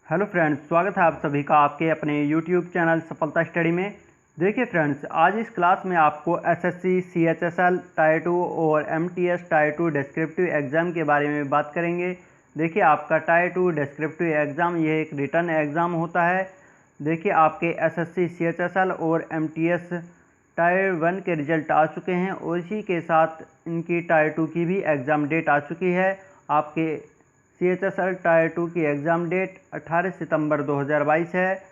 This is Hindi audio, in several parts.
हेलो फ्रेंड्स, स्वागत है आप सभी का आपके अपने यूट्यूब चैनल सफलता स्टडी में। देखिए फ्रेंड्स, आज इस क्लास में आपको एसएससी, सीएचएसएल टायर 2 और एमटीएस टायर 2 डिस्क्रिप्टिव एग्ज़ाम के बारे में बात करेंगे। देखिए, आपका टायर 2 डिस्क्रिप्टिव एग्ज़ाम ये एक रिटर्न एग्ज़ाम होता है। देखिए, आपके एसएससी, सीएचएसएल और एमटीएस टायर 1 के रिजल्ट आ चुके हैं और इसी के साथ इनकी टायर 2 की भी एग्ज़ाम डेट आ चुकी है। आपके सीएचएसएल टायर 2 की एग्ज़ाम डेट 18 सितंबर 2022 है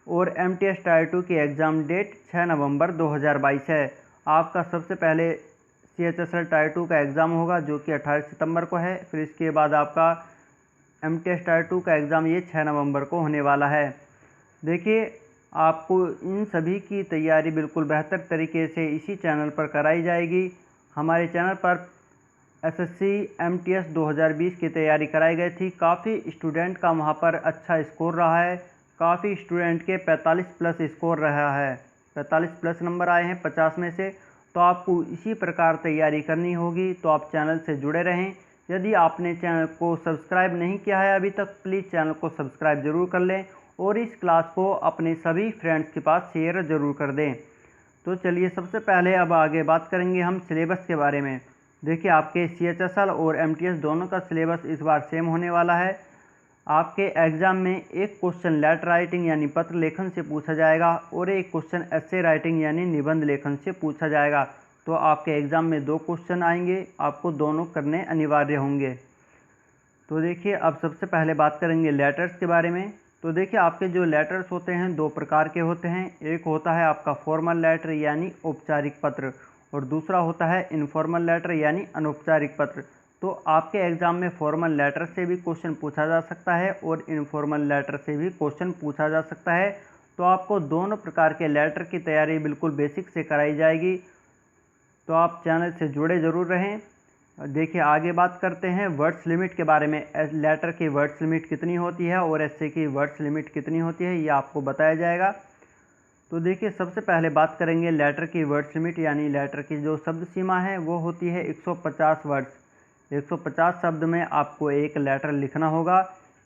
और एमटीएस टायर 2 की एग्ज़ाम डेट 6 नवंबर 2022 है। आपका सबसे पहले सीएचएसएल टायर 2 का एग्ज़ाम होगा जो कि 18 सितंबर को है। फिर इसके बाद आपका एमटीएस टायर 2 का एग्ज़ाम ये 6 नवंबर को होने वाला है। देखिए, आपको इन सभी की तैयारी बिल्कुल बेहतर तरीके से इसी चैनल पर कराई जाएगी। हमारे चैनल पर एसएससी एमटीएस 2020 की तैयारी कराई गई थी। काफ़ी स्टूडेंट का वहाँ पर अच्छा स्कोर रहा है। काफ़ी स्टूडेंट के 45 प्लस स्कोर रहा है, 45 प्लस नंबर आए हैं 50 में से। तो आपको इसी प्रकार तैयारी करनी होगी, तो आप चैनल से जुड़े रहें। यदि आपने चैनल को सब्सक्राइब नहीं किया है अभी तक, प्लीज़ चैनल को सब्सक्राइब ज़रूर कर लें और इस क्लास को अपने सभी फ्रेंड्स के पास शेयर ज़रूर कर दें। तो चलिए, सबसे पहले अब आगे बात करेंगे हम सिलेबस के बारे में। देखिए, आपके सीएचएसएल और एमटीएस दोनों का सिलेबस इस बार सेम होने वाला है। आपके एग्ज़ाम में एक क्वेश्चन लेटर राइटिंग यानी पत्र लेखन से पूछा जाएगा और एक क्वेश्चन एस्से राइटिंग यानी निबंध लेखन से पूछा जाएगा। तो आपके एग्ज़ाम में 2 क्वेश्चन आएंगे, आपको दोनों करने अनिवार्य होंगे। तो देखिए, अब सबसे पहले बात करेंगे लेटर्स के बारे में। तो देखिए, आपके जो लेटर्स होते हैं 2 प्रकार के होते हैं। एक होता है आपका फॉर्मल लेटर यानी औपचारिक पत्र और दूसरा होता है इनफॉर्मल लेटर यानी अनौपचारिक पत्र। तो आपके एग्ज़ाम में फॉर्मल लेटर से भी क्वेश्चन पूछा जा सकता है और इनफॉर्मल लेटर से भी क्वेश्चन पूछा जा सकता है। तो आपको दोनों प्रकार के लेटर की तैयारी बिल्कुल बेसिक से कराई जाएगी। तो आप चैनल से जुड़े ज़रूर रहें। देखिए, आगे बात करते हैं वर्ड्स लिमिट के बारे में। लेटर की वर्ड्स लिमिट कितनी होती है और एस्से की वर्ड्स लिमिट कितनी होती है, ये आपको बताया जाएगा। तो देखिए, सबसे पहले बात करेंगे लेटर की वर्ड्स लिमिट यानी लेटर की जो शब्द सीमा है वो होती है 150 वर्ड्स। 150 शब्द में आपको एक लेटर लिखना होगा।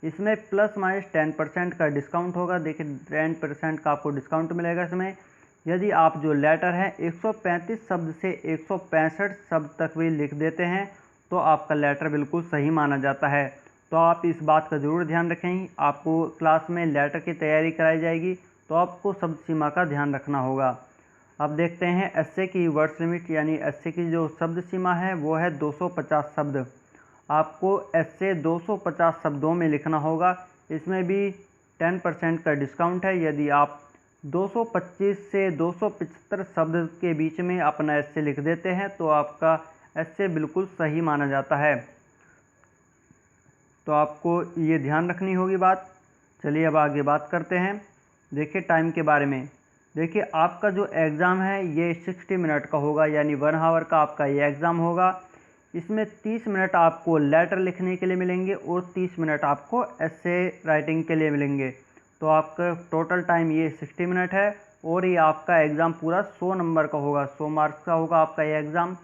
इसमें प्लस माइनस 10% का डिस्काउंट होगा। देखिए, 10% का आपको डिस्काउंट मिलेगा इसमें। यदि आप जो लेटर है 135 शब्द से 165 शब्द तक भी लिख देते हैं तो आपका लेटर बिल्कुल सही माना जाता है। तो आप इस बात का ज़रूर ध्यान रखें। आपको क्लास में लेटर की तैयारी कराई जाएगी तो आपको शब्द सीमा का ध्यान रखना होगा। अब देखते हैं एस्से की वर्ड्स लिमिट यानी एस्से की जो शब्द सीमा है वो है 250 शब्द। आपको एस्से 250 शब्दों में लिखना होगा। इसमें भी 10% का डिस्काउंट है। यदि आप 225 से 275 शब्द के बीच में अपना एस्से लिख देते हैं तो आपका एस्से बिल्कुल सही माना जाता है। तो आपको ये ध्यान रखनी होगी बात। चलिए, अब आगे बात करते हैं। देखिए, टाइम के बारे में। देखिए, आपका जो एग्ज़ाम है ये 60 मिनट का होगा यानी 1 आवर का आपका ये एग्ज़ाम होगा। इसमें 30 मिनट आपको लेटर लिखने के लिए मिलेंगे और 30 मिनट आपको एस्से राइटिंग के लिए मिलेंगे। तो आपका टोटल टाइम ये 60 मिनट है और ये आपका एग्ज़ाम पूरा 100 नंबर का होगा, 100 मार्क्स का होगा आपका ये एग्ज़ाम,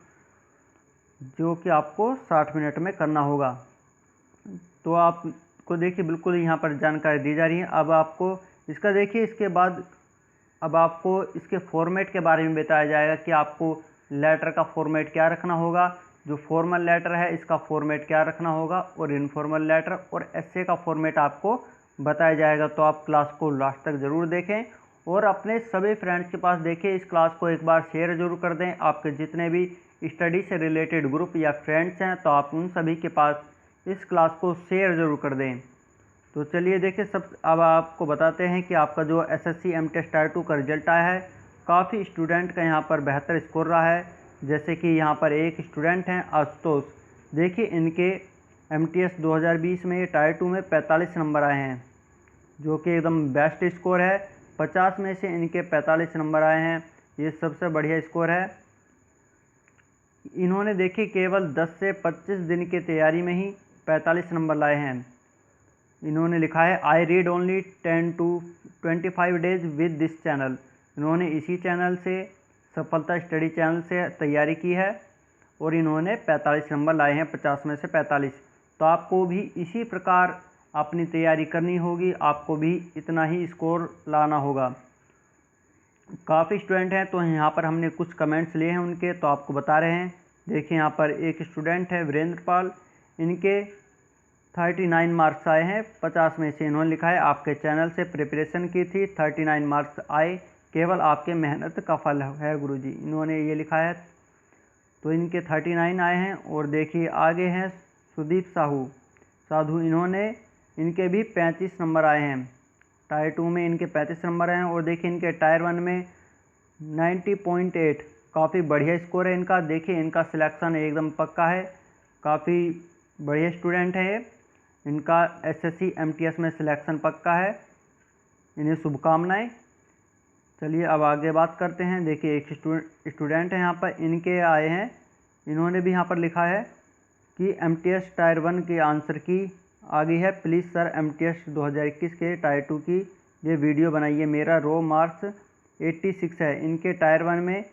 जो कि आपको 60 मिनट में करना होगा। तो आपको देखिए बिल्कुल यहाँ पर जानकारी दी जा रही है। अब आपको इसका देखिए, इसके बाद अब आपको इसके फॉर्मेट के बारे में बताया जाएगा कि आपको लेटर का फॉर्मेट क्या रखना होगा। जो फॉर्मल लेटर है इसका फॉर्मेट क्या रखना होगा और इनफॉर्मल लेटर और एस्से का फॉर्मेट आपको बताया जाएगा। तो आप क्लास को लास्ट तक ज़रूर देखें और अपने सभी फ्रेंड्स के पास देखिए, इस क्लास को एक बार शेयर ज़रूर कर दें। आपके जितने भी स्टडी से रिलेटेड ग्रुप या फ्रेंड्स हैं तो आप उन सभी के पास इस क्लास को शेयर ज़रूर कर दें। तो चलिए देखिए, अब आपको बताते हैं कि आपका जो एसएससी एमटीएस टायर 2 का रिजल्ट आया है। काफ़ी स्टूडेंट का यहाँ पर बेहतर स्कोर रहा है। जैसे कि यहाँ पर एक स्टूडेंट हैं आशुतोष। देखिए, इनके एमटीएस 2020 में टायर 2 में 45 नंबर आए हैं, जो कि एकदम बेस्ट स्कोर है। 50 में से इनके 45 नंबर आए हैं, ये सबसे बढ़िया स्कोर है। इन्होंने देखिए केवल 10 से 25 दिन की तैयारी में ही 45 नंबर लाए हैं। इन्होंने लिखा है I read only 10 to 25 days with this channel. इन्होंने इसी चैनल से, सफलता स्टडी चैनल से तैयारी की है और इन्होंने 45 नंबर लाए हैं 50 में से 45। तो आपको भी इसी प्रकार अपनी तैयारी करनी होगी, आपको भी इतना ही स्कोर लाना होगा। काफ़ी स्टूडेंट हैं, तो यहाँ पर हमने कुछ कमेंट्स लिए हैं उनके, तो आपको बता रहे हैं। देखिए यहाँ पर एक स्टूडेंट है वीरेंद्र पाल, इनके 39 मार्क्स आए हैं 50 में से। इन्होंने लिखा है आपके चैनल से प्रिपरेशन की थी, 39 मार्क्स आए, केवल आपके मेहनत का फल है गुरुजी, इन्होंने ये लिखा है। तो इनके 39 आए हैं। और देखिए आगे हैं सुदीप साधु, इनके भी 35 नंबर आए हैं। टायर 2 में इनके 35 नंबर हैं। और देखिए इनके टायर 1 में 90.8, काफ़ी बढ़िया स्कोर है इनका। देखिए इनका सिलेक्शन एकदम पक्का है, काफ़ी बढ़िया स्टूडेंट है ये। इनका SSC MTS में सिलेक्शन पक्का है, इन्हें शुभकामनाएं। चलिए अब आगे बात करते हैं। देखिए एक स्टूडेंट है यहाँ पर, इनके आए हैं, इन्होंने भी यहाँ पर लिखा है कि MTS टायर 1 के आंसर की आ गई है, प्लीज़ सर MTS 2021 के टायर 2 की ये वीडियो बनाइए, मेरा रो मार्क्स 86 है। इनके टायर 1 में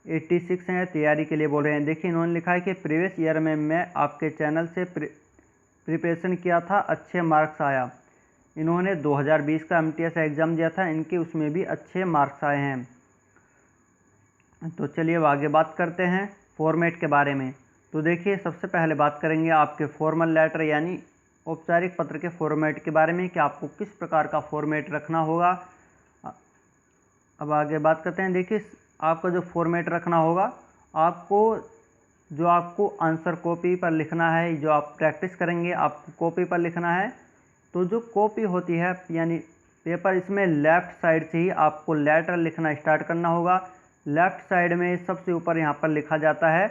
86 हैं, तैयारी के लिए बोल रहे हैं। देखिए इन्होंने लिखा है कि प्रीवियस ईयर में मैं आपके चैनल से प्रिपरेशन किया था, अच्छे मार्क्स आया। इन्होंने 2020 का MTS एग्ज़ाम दिया था, इनके उसमें भी अच्छे मार्क्स आए हैं। तो चलिए अब आगे बात करते हैं फॉर्मेट के बारे में। तो देखिए सबसे पहले बात करेंगे आपके फॉर्मल लेटर यानी औपचारिक पत्र के फॉर्मेट के बारे में कि आपको किस प्रकार का फॉर्मेट रखना होगा। अब आगे बात करते हैं। देखिए आपका जो फॉर्मेट रखना होगा, आपको आंसर कॉपी पर लिखना है, जो आप प्रैक्टिस करेंगे आपको कॉपी पर लिखना है। तो जो कॉपी होती है यानी पेपर, इसमें लेफ़्ट साइड से ही आपको लेटर लिखना स्टार्ट करना होगा। लेफ़्ट साइड में सबसे ऊपर यहाँ पर लिखा जाता है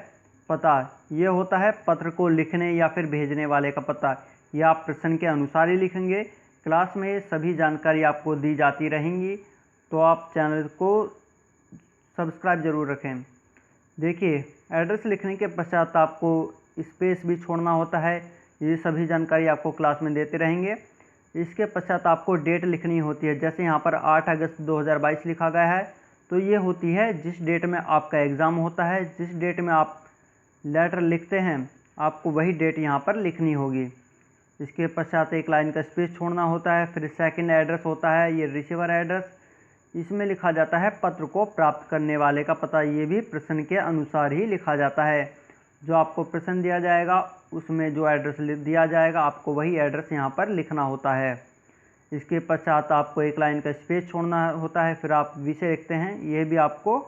पता, ये होता है पत्र को लिखने या फिर भेजने वाले का पता। यह आप प्रश्न के अनुसार ही लिखेंगे। क्लास में सभी जानकारी आपको दी जाती रहेंगी, तो आप चैनल को सब्सक्राइब जरूर रखें। देखिए एड्रेस लिखने के पश्चात आपको स्पेस भी छोड़ना होता है, ये सभी जानकारी आपको क्लास में देते रहेंगे। इसके पश्चात आपको डेट लिखनी होती है, जैसे यहाँ पर 8 अगस्त 2022 लिखा गया है, तो ये होती है जिस डेट में आपका एग्ज़ाम होता है, जिस डेट में आप लेटर लिखते हैं आपको वही डेट यहाँ पर लिखनी होगी। इसके पश्चात एक लाइन का स्पेस छोड़ना होता है। फिर सेकंड एड्रेस होता है, ये रिसीवर एड्रेस, इसमें लिखा जाता है पत्र को प्राप्त करने वाले का पता, ये भी प्रश्न के अनुसार ही लिखा जाता है। जो आपको प्रश्न दिया जाएगा उसमें जो एड्रेस दिया जाएगा आपको वही एड्रेस यहाँ पर लिखना होता है। इसके पश्चात आपको एक लाइन का स्पेस छोड़ना होता है। फिर आप विषय लिखते हैं, यह भी आपको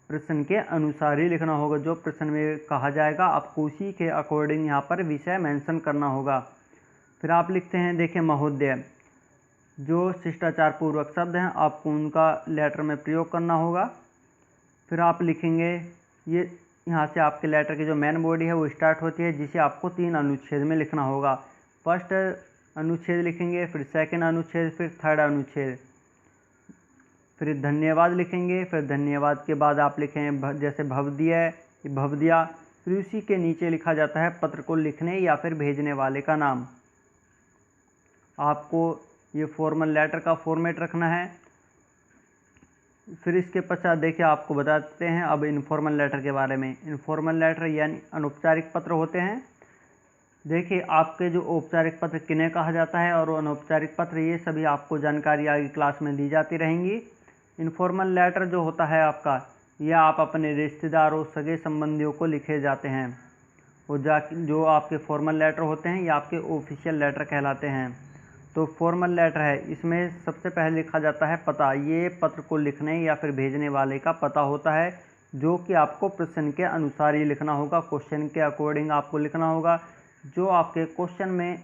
प्रश्न के अनुसार ही लिखना होगा। जो प्रश्न में कहा जाएगा आपको उसी के अकॉर्डिंग यहाँ पर विषय मेंशन करना होगा। फिर आप लिखते हैं, देखिए महोदय, जो शिष्टाचार पूर्वक शब्द हैं आपको उनका लेटर में प्रयोग करना होगा। फिर आप लिखेंगे, ये यहाँ से आपके लेटर की जो मेन बॉडी है वो स्टार्ट होती है, जिसे आपको 3 अनुच्छेद में लिखना होगा। फर्स्ट अनुच्छेद लिखेंगे, फिर सेकंड अनुच्छेद, फिर थर्ड अनुच्छेद, फिर धन्यवाद लिखेंगे। फिर धन्यवाद के बाद आप लिखें जैसे भवदिया, फिर उसी के नीचे लिखा जाता है पत्र को लिखने या फिर भेजने वाले का नाम। आपको ये फॉर्मल लेटर का फॉर्मेट रखना है। फिर इसके पश्चात देखिए आपको बताते हैं अब इनफॉर्मल लेटर के बारे में। इनफॉर्मल लेटर यानी अनौपचारिक पत्र होते हैं। देखिए आपके जो औपचारिक पत्र किन्हें कहा जाता है और अनौपचारिक पत्र, ये सभी आपको जानकारी आगे क्लास में दी जाती रहेंगी। इनफॉर्मल लेटर जो होता है आपका, यह आप अपने रिश्तेदारों सगे संबंधियों को लिखे जाते हैं। और जो आपके फॉर्मल लेटर होते हैं ये आपके ऑफिशियल लेटर कहलाते हैं। तो फॉर्मल लेटर है, इसमें सबसे पहले लिखा जाता है पता, ये पत्र को लिखने या फिर भेजने वाले का पता होता है, जो कि आपको प्रश्न के अनुसार ही लिखना होगा, क्वेश्चन के अकॉर्डिंग आपको लिखना होगा। जो आपके क्वेश्चन में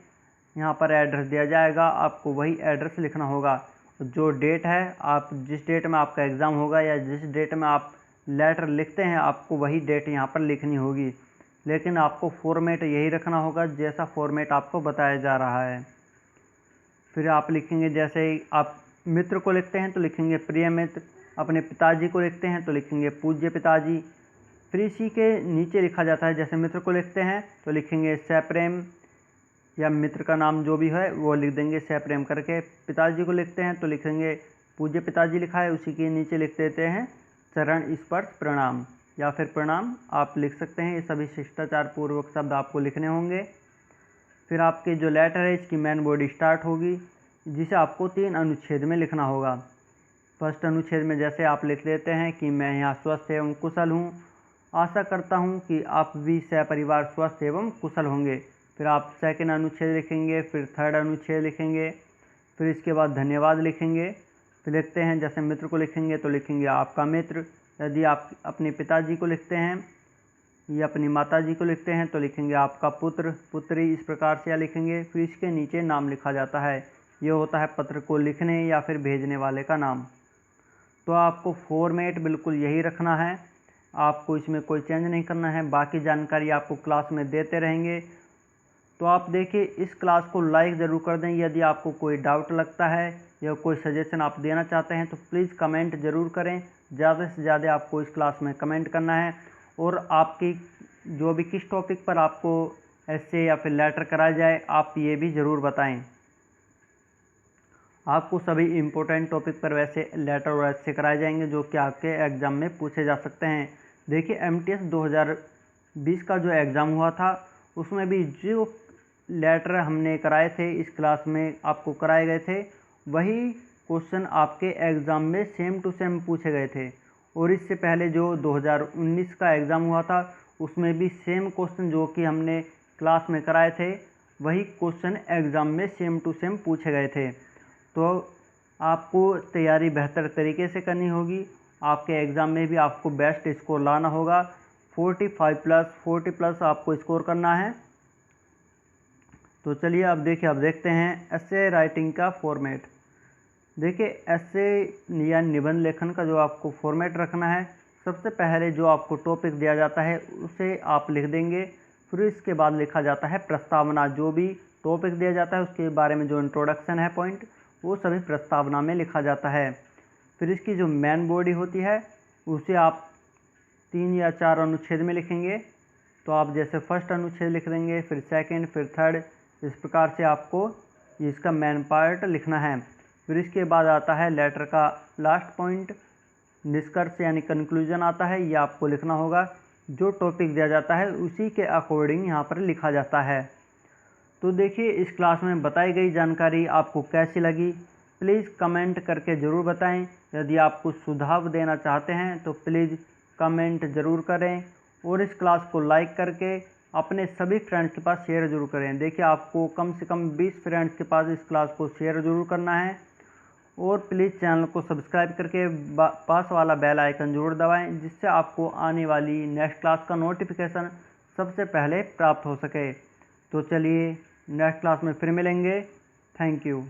यहाँ पर एड्रेस दिया जाएगा आपको वही एड्रेस लिखना होगा। जो डेट है, आप जिस डेट में आपका एग्ज़ाम होगा या जिस डेट में आप लेटर लिखते हैं आपको वही डेट यहाँ पर लिखनी होगी, लेकिन आपको फॉर्मेट यही रखना होगा जैसा फॉर्मेट आपको बताया जा रहा है। फिर आप लिखेंगे, जैसे आप मित्र को लिखते हैं तो लिखेंगे प्रिय मित्र, अपने पिताजी को लिखते हैं तो लिखेंगे पूज्य पिताजी। फिर इसी के नीचे लिखा जाता है, जैसे मित्र को लिखते हैं तो लिखेंगे सप्रेम, या मित्र का नाम जो भी है वो लिख देंगे सप्रेम करके। पिताजी को लिखते हैं तो लिखेंगे पूज्य पिताजी लिखा है, उसी के नीचे लिख देते हैं चरण स्पर्श प्रणाम या फिर प्रणाम आप लिख सकते हैं। ये सभी शिष्टाचार पूर्वक शब्द आपको लिखने होंगे। फिर आपके जो लेटर है इसकी मेन बॉडी स्टार्ट होगी, जिसे आपको 3 अनुच्छेद में लिखना होगा। फर्स्ट अनुच्छेद में जैसे आप लिख लेते हैं कि मैं यहाँ स्वस्थ एवं कुशल हूँ, आशा करता हूँ कि आप भी सपरिवार स्वस्थ एवं कुशल होंगे। फिर आप सेकंड अनुच्छेद लिखेंगे, फिर थर्ड अनुच्छेद लिखेंगे, फिर इसके बाद धन्यवाद लिखेंगे। फिर लिखते हैं जैसे मित्र को लिखेंगे तो लिखेंगे आपका मित्र। यदि आप अपने पिताजी को लिखते हैं या अपनी माताजी को लिखते हैं तो लिखेंगे आपका पुत्र पुत्री, इस प्रकार से लिखेंगे। फिर इसके नीचे नाम लिखा जाता है, ये होता है पत्र को लिखने या फिर भेजने वाले का नाम। तो आपको फॉर्मेट बिल्कुल यही रखना है, आपको इसमें कोई चेंज नहीं करना है। बाकी जानकारी आपको क्लास में देते रहेंगे। तो आप देखिए इस क्लास को लाइक ज़रूर कर दें। यदि आपको कोई डाउट लगता है या कोई सजेशन आप देना चाहते हैं तो प्लीज़ कमेंट ज़रूर करें। ज़्यादा से ज़्यादा आपको इस क्लास में कमेंट करना है, और आपकी जो भी किस टॉपिक पर आपको एस्से या फिर लेटर कराया जाए आप ये भी ज़रूर बताएं। आपको सभी इम्पोर्टेंट टॉपिक पर वैसे लेटर और एस्से कराए जाएंगे जो कि आपके एग्ज़ाम में पूछे जा सकते हैं। देखिए MTS 2020 का जो एग्ज़ाम हुआ था उसमें भी जो लेटर हमने कराए थे इस क्लास में आपको कराए गए थे, वही क्वेश्चन आपके एग्ज़ाम में सेम टू सेम पूछे गए थे। और इससे पहले जो 2019 का एग्ज़ाम हुआ था उसमें भी सेम क्वेश्चन जो कि हमने क्लास में कराए थे वही क्वेश्चन एग्ज़ाम में सेम टू सेम पूछे गए थे। तो आपको तैयारी बेहतर तरीके से करनी होगी। आपके एग्ज़ाम में भी आपको बेस्ट स्कोर लाना होगा। 40 प्लस आपको स्कोर करना है। तो चलिए अब देखते हैं एस्से राइटिंग का फॉर्मेट। देखिए एस्से या निबंध लेखन का जो आपको फॉर्मेट रखना है, सबसे पहले जो आपको टॉपिक दिया जाता है उसे आप लिख देंगे। फिर इसके बाद लिखा जाता है प्रस्तावना। जो भी टॉपिक दिया जाता है उसके बारे में जो इंट्रोडक्शन है पॉइंट, वो सभी प्रस्तावना में लिखा जाता है। फिर इसकी जो मेन बॉडी होती है उसे आप 3 या 4 अनुच्छेद में लिखेंगे। तो आप जैसे फर्स्ट अनुच्छेद लिख देंगे, फिर सेकंड, फिर थर्ड, इस प्रकार से आपको इसका मेन पार्ट लिखना है। फिर इसके बाद आता है लेटर का लास्ट पॉइंट, निष्कर्ष यानी कंक्लूजन आता है। ये आपको लिखना होगा। जो टॉपिक दिया जाता है उसी के अकॉर्डिंग यहाँ पर लिखा जाता है। तो देखिए इस क्लास में बताई गई जानकारी आपको कैसी लगी, प्लीज़ कमेंट करके ज़रूर बताएं। यदि आप कुछ सुझाव देना चाहते हैं तो प्लीज़ कमेंट ज़रूर करें, और इस क्लास को लाइक करके अपने सभी फ्रेंड्स के पास शेयर ज़रूर करें। देखिए आपको कम से कम 20 फ्रेंड्स के पास इस क्लास को शेयर ज़रूर करना है, और प्लीज़ चैनल को सब्सक्राइब करके पास वाला बेल आइकन ज़रूर दबाएं, जिससे आपको आने वाली नेक्स्ट क्लास का नोटिफिकेशन सबसे पहले प्राप्त हो सके। तो चलिए नेक्स्ट क्लास में फिर मिलेंगे। Thank you.